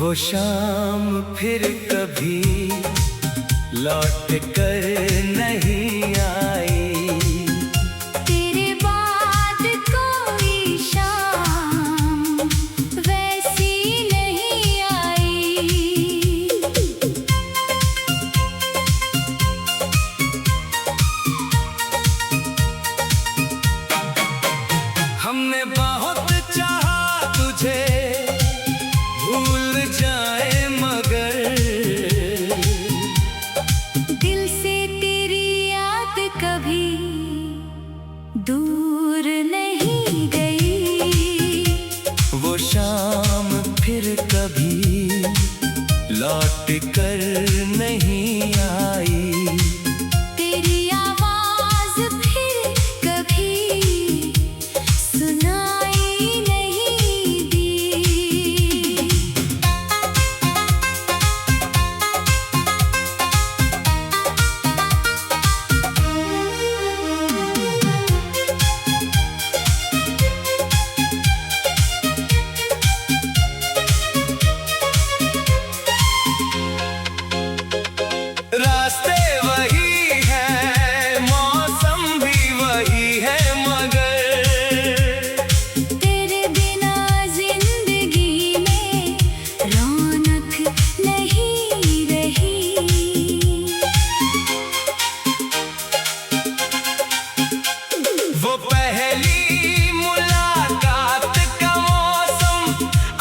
वो शाम फिर कभी लौट कर नहीं आई। तेरे बाद कोई शाम वैसी नहीं आई। हमने बहुत चाहा तुझे भूल जाए मगर दिल से तेरी याद कभी दूर नहीं गई। वो शाम फिर कभी लौट कर नहीं आई। तेरी आवाज फिर कभी सुनाई नहीं दी। रास्ते वही है, मौसम भी वही है मगर तेरे बिना जिंदगी में रौनक नहीं रही। वो पहली मुलाकात का मौसम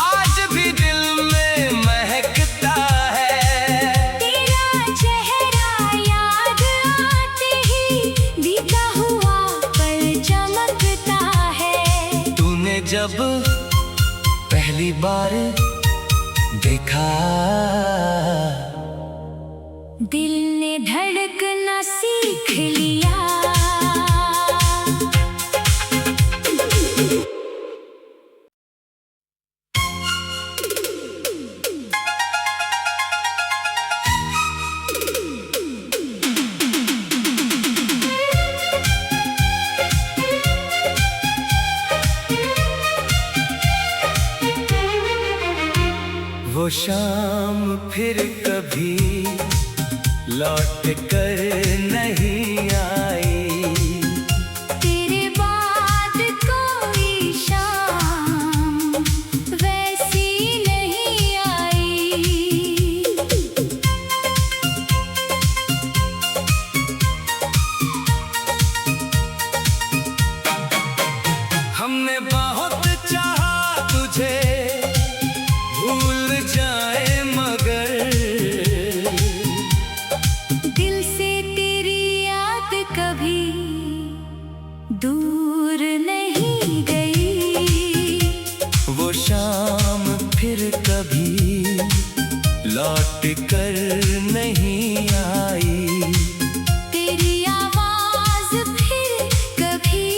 आज भी दिल में महकता है। तेरा चेहरा याद आते ही बीता हुआ पल चमकता है। तूने जब पहली बार देखा दिल ने धड़कना सीख लिया। वो शाम फिर कभी लौट कर नहीं आई। तेरे बाद कोई शाम वैसी नहीं आई। हमने बहुत चाहा तुझे भूल जाए मगर दिल से तेरी याद कभी दूर नहीं गई। वो शाम फिर कभी लौट कर नहीं आई। तेरी आवाज फिर कभी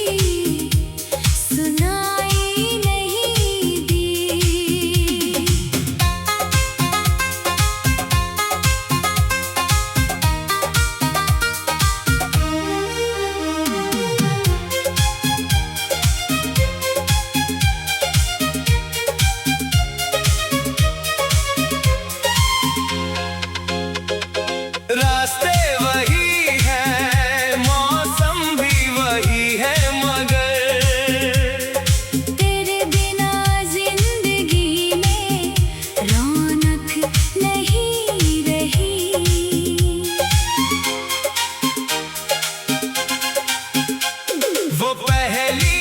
सुनाई नहीं दी। रास्ते वही है, मौसम भी वही है मगर तेरे बिना जिंदगी में रौनक नहीं रही। वो पहली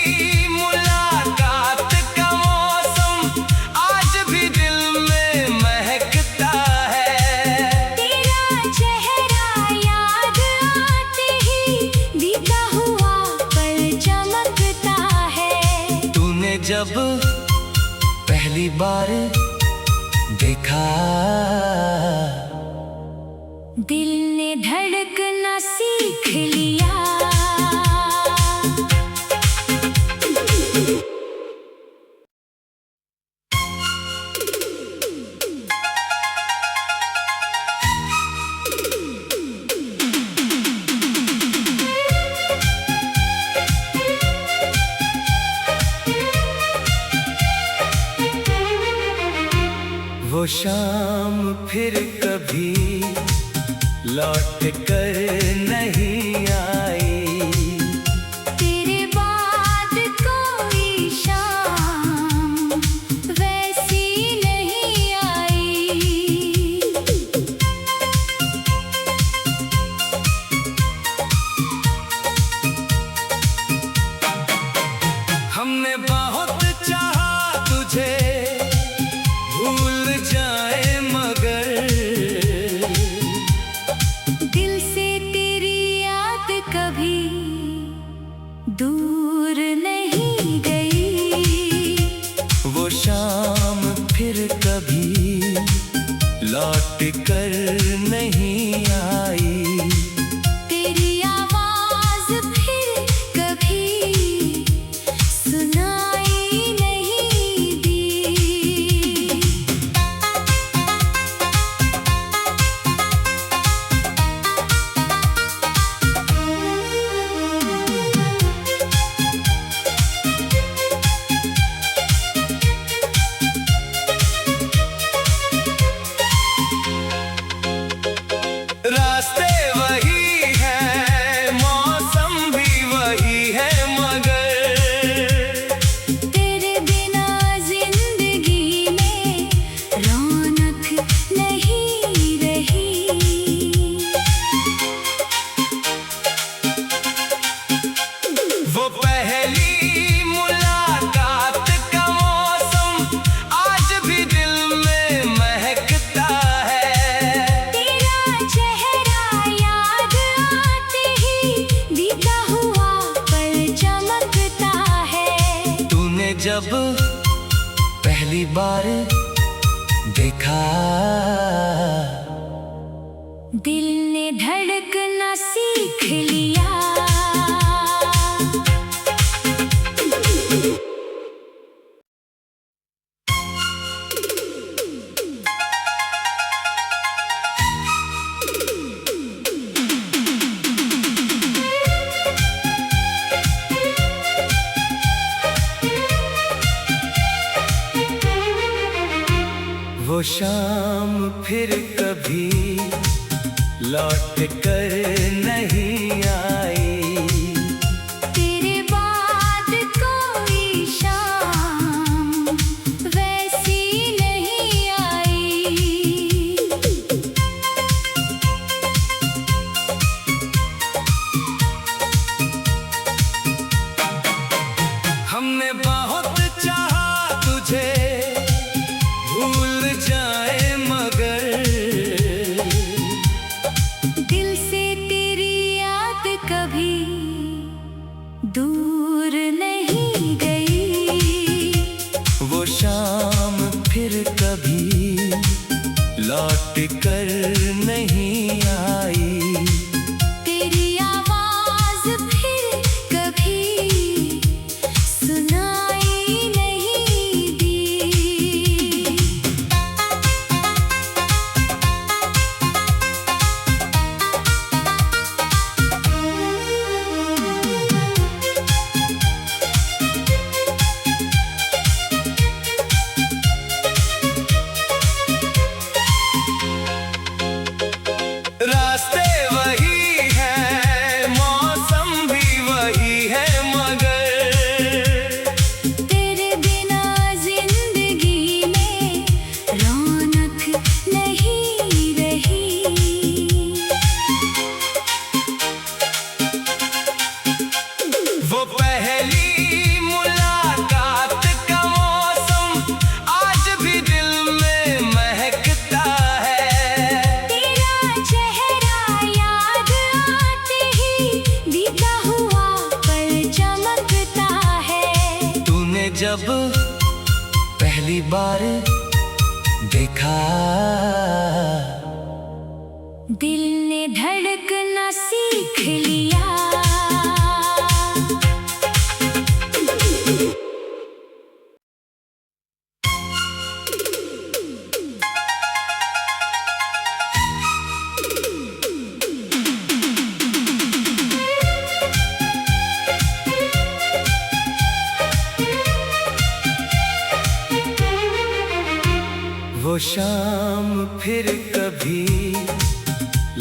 मुलाकात का मौसम आज भी दिल में महकता है। तेरा चेहरा याद आते ही बीता हुआ पल चमकता है। तूने जब पहली बार देखा दिल ने धड़कना सीख लिया। वो शाम फिर कभी लौट कर नहीं आई। तेरे बाद कोई शाम वैसी नहीं आई। हमने बहुत चाहा तुझे भूल जाए मगर दिल से तेरी याद कभी दूर नहीं गई। वो शाम फिर कभी लौट कर नहीं आई। तेरी आवाज फिर कभी सुनाई नहीं दी। रास्ते वही है, मौसम भी वही है मगर तेरे बिना जिंदगी में रौनक नहीं रही। वो पहली मुलाकात का मौसम आज भी दिल में महकता है। तेरा चेहरा याद आते ही बीता हुआ पल चमकता है। तूने जब पहली बार देखा दिल ने धड़कना सीख लिया। वो शाम फिर कभी लौट कर नहीं आई। तेरे बाद कोई शाम वैसी नहीं आई। हमने बहुत चाहा तुझे भूल जाए मगर दिल से तेरी याद कभी दूर नहीं गई। वो शाम फिर कभी लौट कर नहीं आई। तेरी आवाज फिर कभी सुनाई नहीं दी। रास्ते वही है, मौसम भी वही है मगर तेरे बिना जिंदगी में रौनक नहीं रही। वो पहली मुलाकात का मौसम आज भी दिल में महकता है। तेरा चेहरा याद आते ही बीता हुआ पल चमकता है। तूने जब पहली बार देखा दिल ने धड़कना सीख लिया। वो वो शाम फिर कभी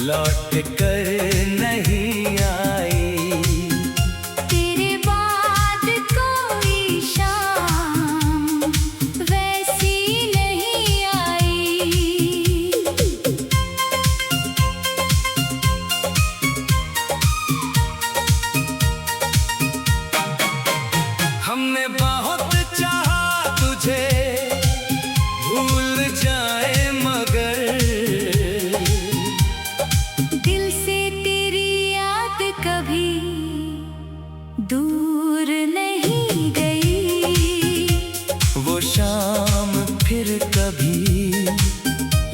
लौट कर नहीं आई। तेरे बाद कोई शाम वैसी नहीं आई। हमने बहुत चाहा तुझे भूल जाए मगर दिल से तेरी याद कभी दूर नहीं गई। वो शाम फिर कभी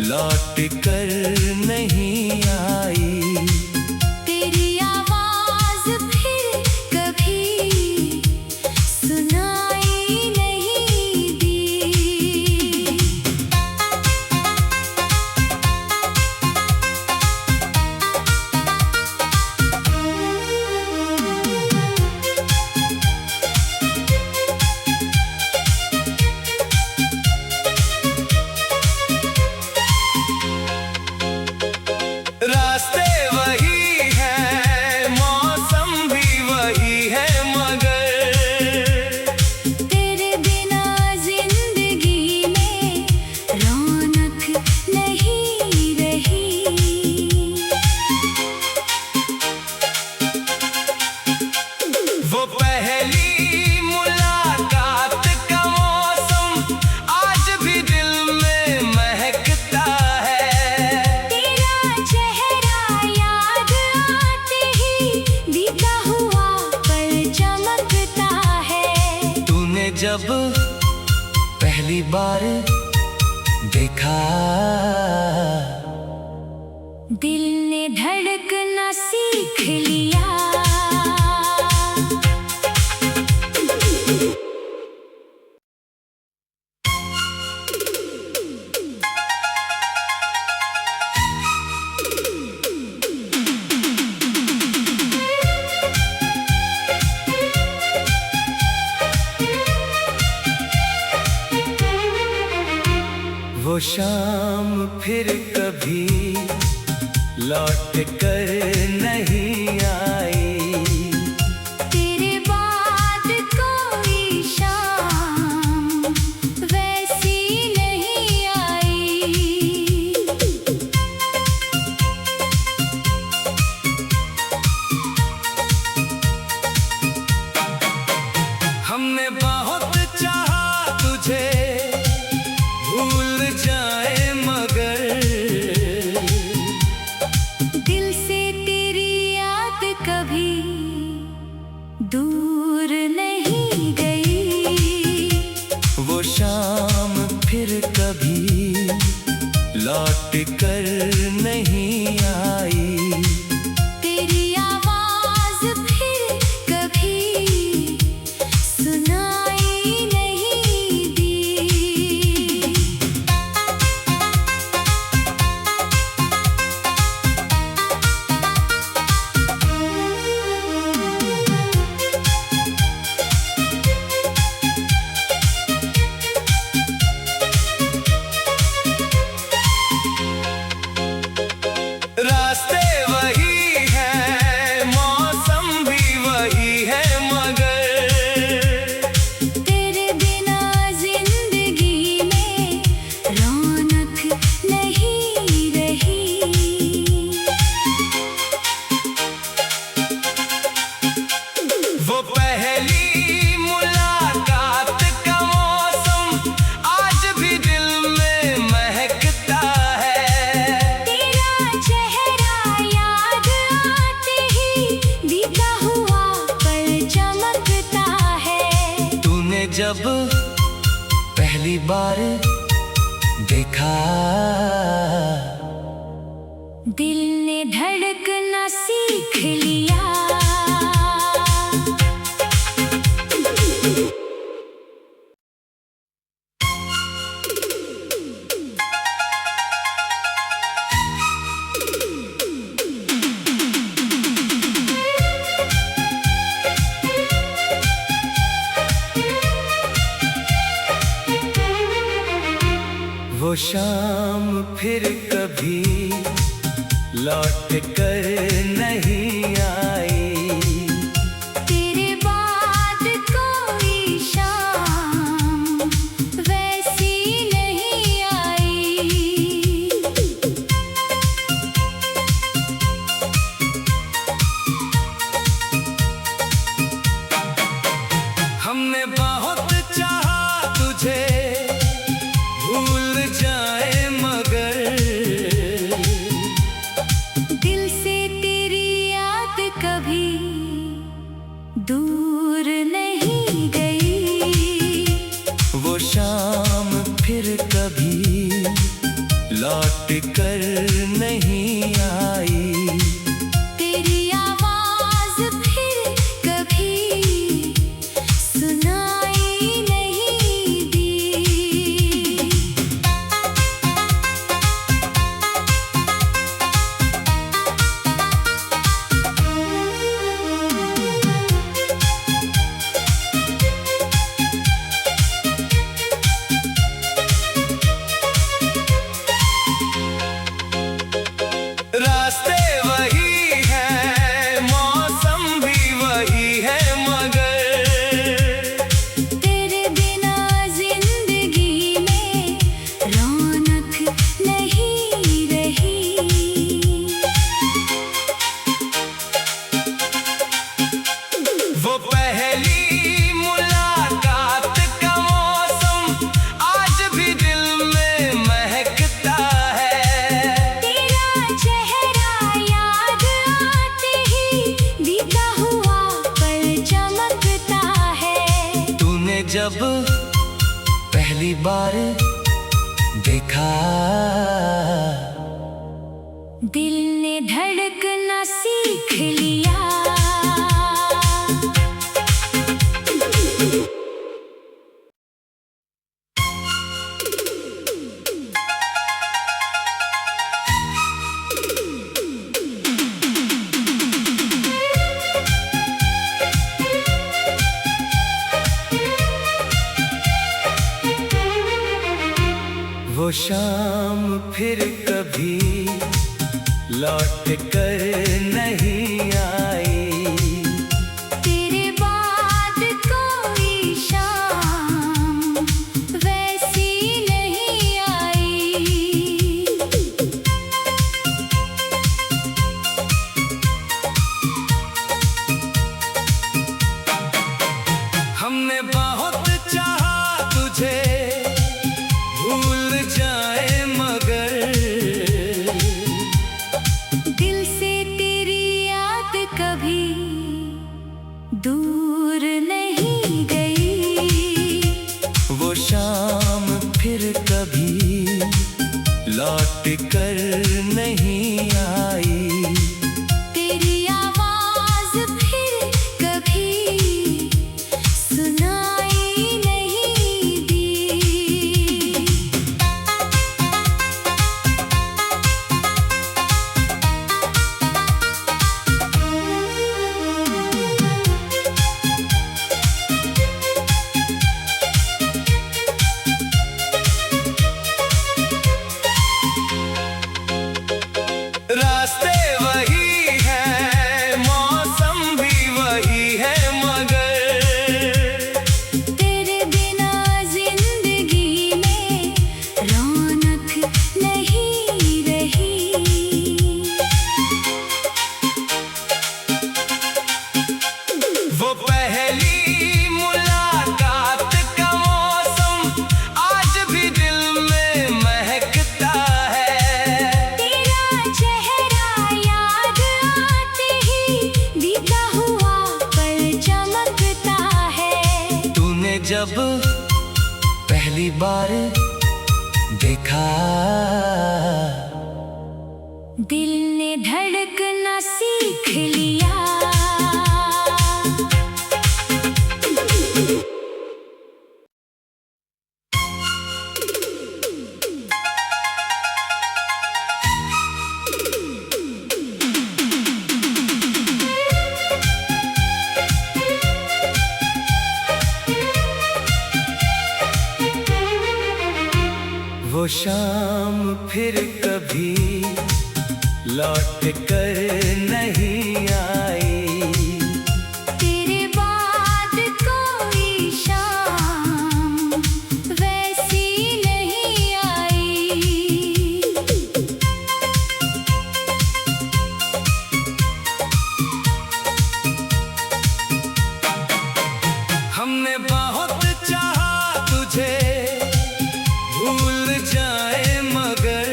लौट कर नहीं आई। तेरी आवाज फिर कभी सुनाई नहीं दी। रास्ते वही है, मौसम भी वही है मगर तेरे बिना जिंदगी में रौनक नहीं रही। वो पहली मुलाकात का मौसम आज भी दिल में महकता है। तेरा चेहरा याद आते ही बीता हुआ पल चमकता है। तूने जब पहली बार देखा दिल ने धड़कना सीख लिया। वो शाम फिर कभी लौट कर नहीं आई। तेरे बाद कोई शाम वैसी नहीं आई। हमने बहुत चाहा तुझे भूल जाए मगर दिल से तेरी याद कभी दूर नहीं गई। वो शाम फिर कभी लौट कर नहीं आई। तेरी आवाज फिर कभी सुनाई नहीं दी। रास्ते वही है, मौसम भी वही है मगर तेरे बिना जिंदगी में रौनक नहीं रही। वो पहली मुलाकात का मौसम आज भी दिल में महकता है। तेरा चेहरा याद आते ही बीता हुआ पल चमकता है। तूने जब पहली बार देखा दिल ने धड़कना सीख लिया। वो वो शाम फिर कभी लौट कर नहीं आई। तेरे बाद कोई शाम वैसी नहीं आई। हमने बहुत चाहा तुझे भूल जाए मगर दिल से तेरी याद कभी दूर नहीं गई। वो शाम फिर कभी लौट कर नहीं आई। तेरी आवाज फिर कभी सुनाई नहीं दी। रास्ते वही है, मौसम भी वही है मगर तेरे बिना जिंदगी में रौनक नहीं रही। वो पहली मुलाकात का मौसम आज भी दिल में महकता है। तेरा चेहरा याद आते ही बीता हुआ पल चमकता है। तूने जब पहली बार देखा दिल ने धड़कना सीख लिया। वो शाम फिर कभी लौट कर नहीं आई। तेरे बाद कोई शाम वैसी नहीं आई। हमने बहुत चाहा तुझे भूल जाए मगर दिल से तेरी याद कभी दूर नहीं गई। वो शाम फिर कभी लौट कर नहीं आई। तेरी आवाज फिर कभी सुनाई नहीं दी। रास्ते वही है, मौसम भी वही है मगर तेरे बिना जिंदगी में रौनक नहीं रही। वो पहली मुलाकात का मौसम आज भी दिल में महकता है। तेरा चेहरा याद आते ही बीता हुआ पल चमकता है। तूने जब पहली बार देखा दिल ने धड़कना सीख लिया। वो वो शाम फिर कभी लौट कर नहीं आई। तेरे बाद कोई शाम वैसी नहीं आई। हमने बहुत चाहा तुझे भूल जाए मगर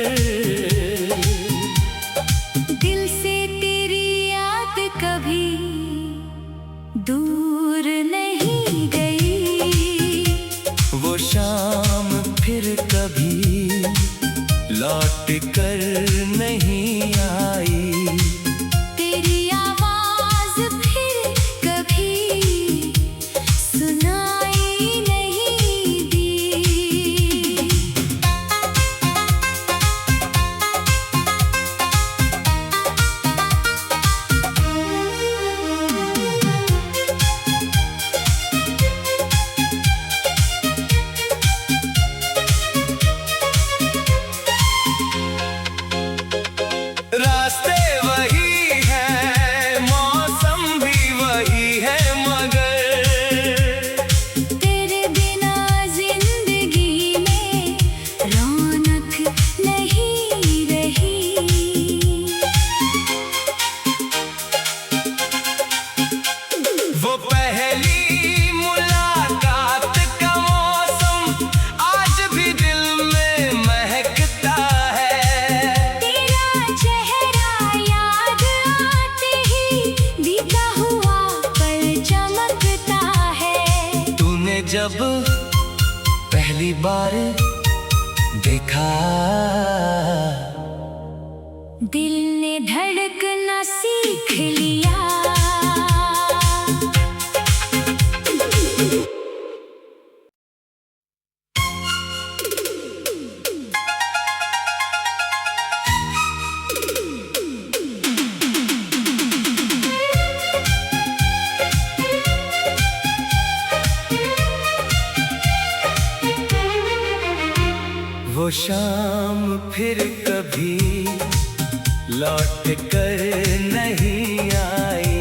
दिल से तेरी याद कभी दूर नहीं गई। वो शाम फिर कभी लौट कर नहीं आई। तेरी आवाज फिर कभी सुनाई नहीं दी। रास्ते वही है, मौसम भी वही है मगर तेरे बिना जिंदगी में रौनक नहीं रही। वो पहली मुलाकात का मौसम आज भी दिल में महकता है। तेरा चेहरा याद आते ही बीता हुआ पल चमकता है। तूने जब पहली बार देखा दिल ने धड़कना सीख लिया। वो शाम फिर कभी लौट कर नहीं आई।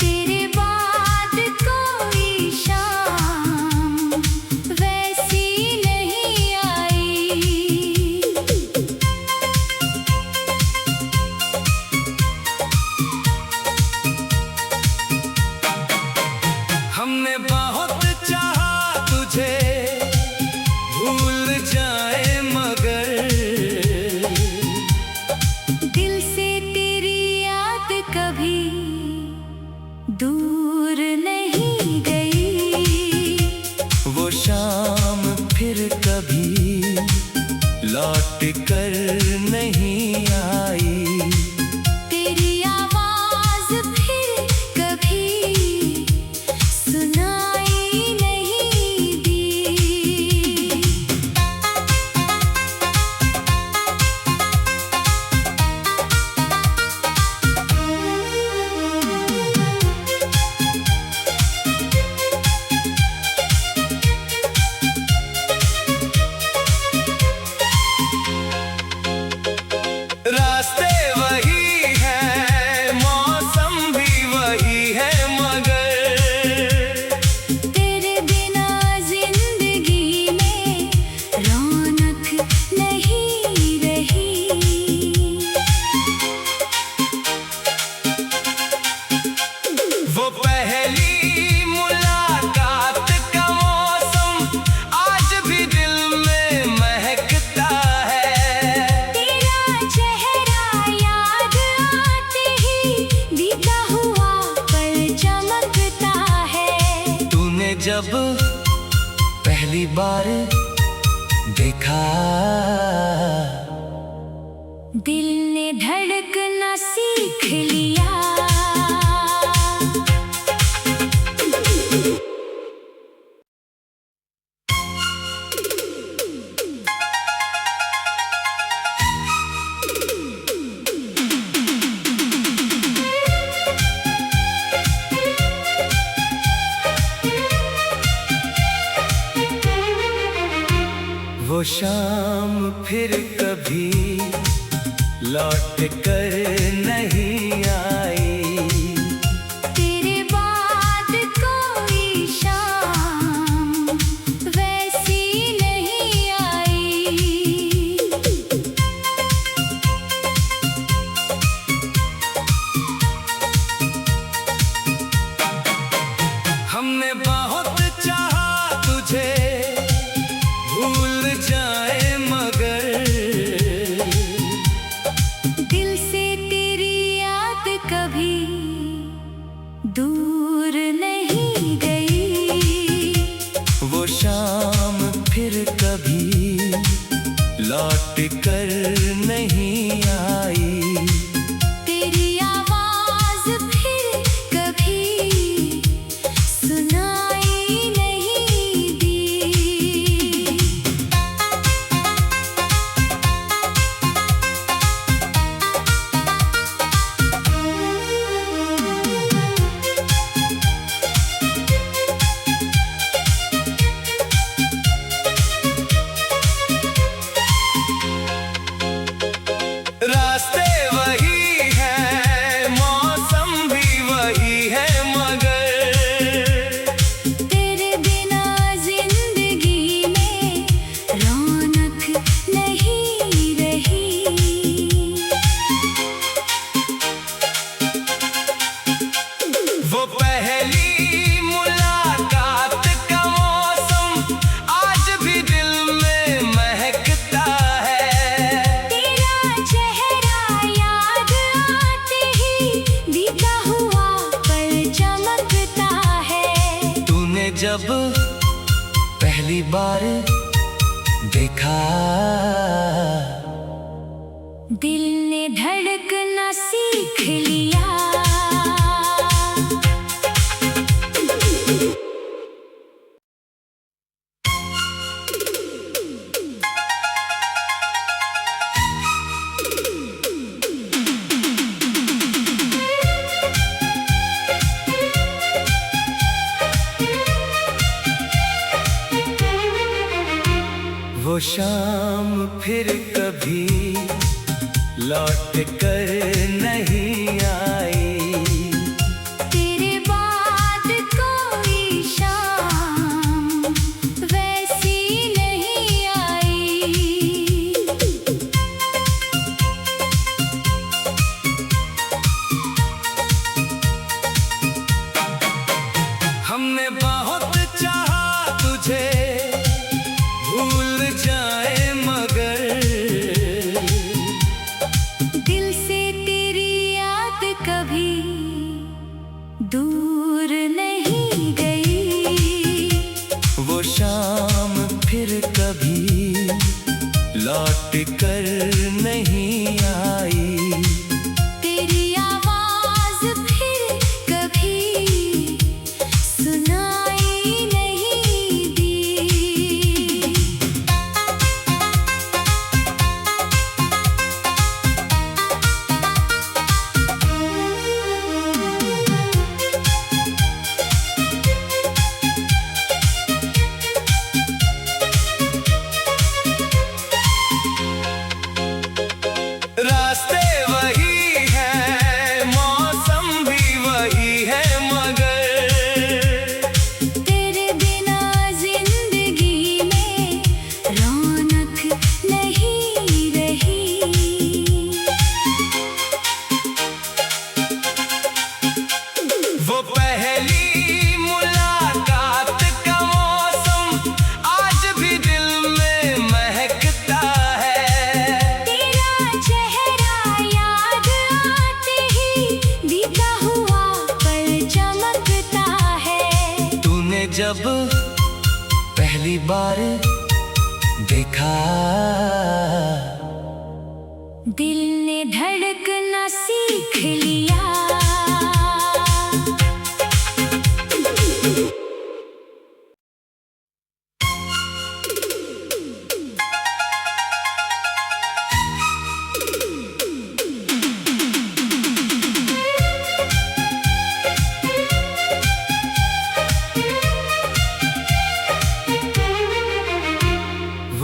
तेरे बाद कोई शाम वैसी नहीं आई। हमने बहुत चाहा तुझे भूल जाए मगर दिल से तेरी याद कभी दूर नहीं गई। वो शाम फिर कभी लौट कर नहीं आई। तेरी आवाज फिर कभी सुनाई नहीं दी। रास्ते वही है, मौसम भी वही है मगर तेरे बिना जिंदगी में रौनक नहीं रही। वो पहली मुलाकात का मौसम आज भी दिल में महकता है। तेरा चेहरा याद आते ही बीता हुआ पल चमकता है। तूने जब पहली बार देखा दिल ने धड़कना सीख लिया। वो वो शाम फिर कभी लौट कर नहीं आई। तेरे बाद कोई शाम वैसी नहीं आई। हमने बहुत चाहा तुझे भूल जाए मगर दिल से तेरी याद कभी दूर नहीं गई। वो शाम फिर कभी लौट कर नहीं आई। तेरी आवाज फिर कभी सुनाई नहीं दी। रास्ते वही है, मौसम भी वही है मगर तेरे बिना जिंदगी में रौनक नहीं रही। वो पहली मुलाकात का मौसम आज भी दिल में महकता है। तेरा चेहरा याद आते ही बीता हुआ पल चमकता है। तूने जब पहली बार देखा दिल ने धड़कना सीख लिया। वो शाम फिर कभी लौट कर नहीं आई। तेरे बाद कोई शाम वैसी नहीं आई। हमने बहुत चाहा तुझे भूल जाए मगर दिल से तेरी याद कभी दूर नहीं गई। वो शाम फिर कभी लौट कर नहीं आई। तेरी आवाज फिर कभी सुनाई नहीं दी। रास्ते वही है, मौसम भी वही है मगर तेरे बिना जिंदगी में रौनक नहीं रही। वो पहली मुलाकात का मौसम आज भी दिल में महकता है। तेरा चेहरा याद आते ही बीता हुआ पल चमकता है। तूने जब पहली बार देखा दिल ने धड़कना सीख लिया।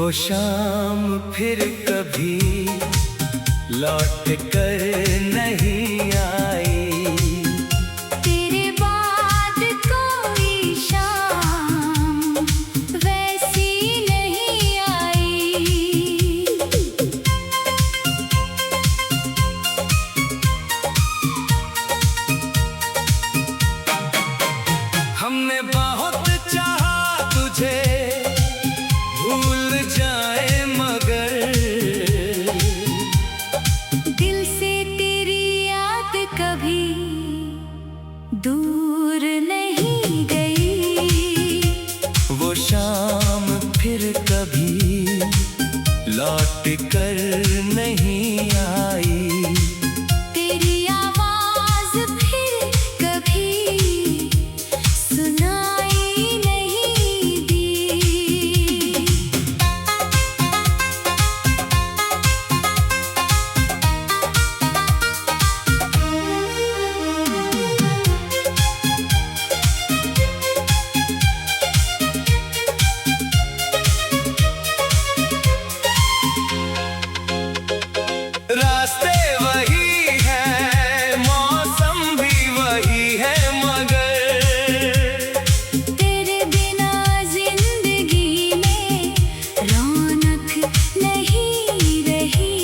वो शाम फिर कभी लौट कर नहीं आई। तेरे बाद कोई शाम वैसी नहीं आई। हमने बहुत चाहा तुझे भूल जाए मगर दिल से तेरी याद कभी दूर नहीं गई। वो शाम फिर कभी लौट कर नहीं आई। तेरी आवाज फिर कभी सुनाई नहीं दी। रास्ते वही है, मौसम भी वही है मगर तेरे बिना जिंदगी में रौनक नहीं रही।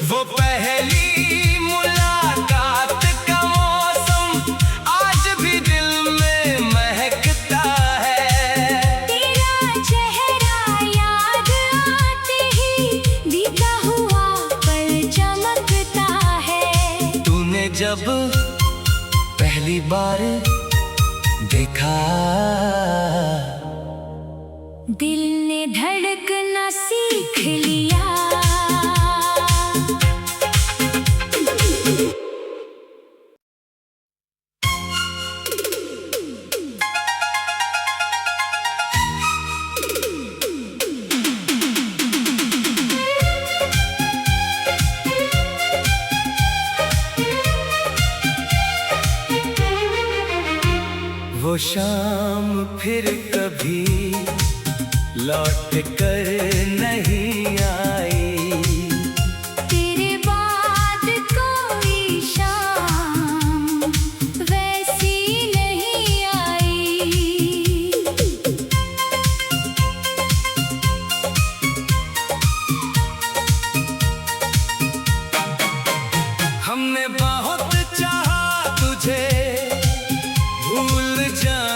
वो पहली मुलाकात का मौसम आज भी दिल में महकता है। तेरा चेहरा याद आते ही बीता हुआ पल चमकता है। तूने जब पहली बार देखा दिल ने धड़कना सीख लिया। वो शाम फिर कभी लौट कर नहीं आई। तेरे बाद कोई शाम वैसी नहीं आई। हमने बहुत चाहा तुझे भूल जाए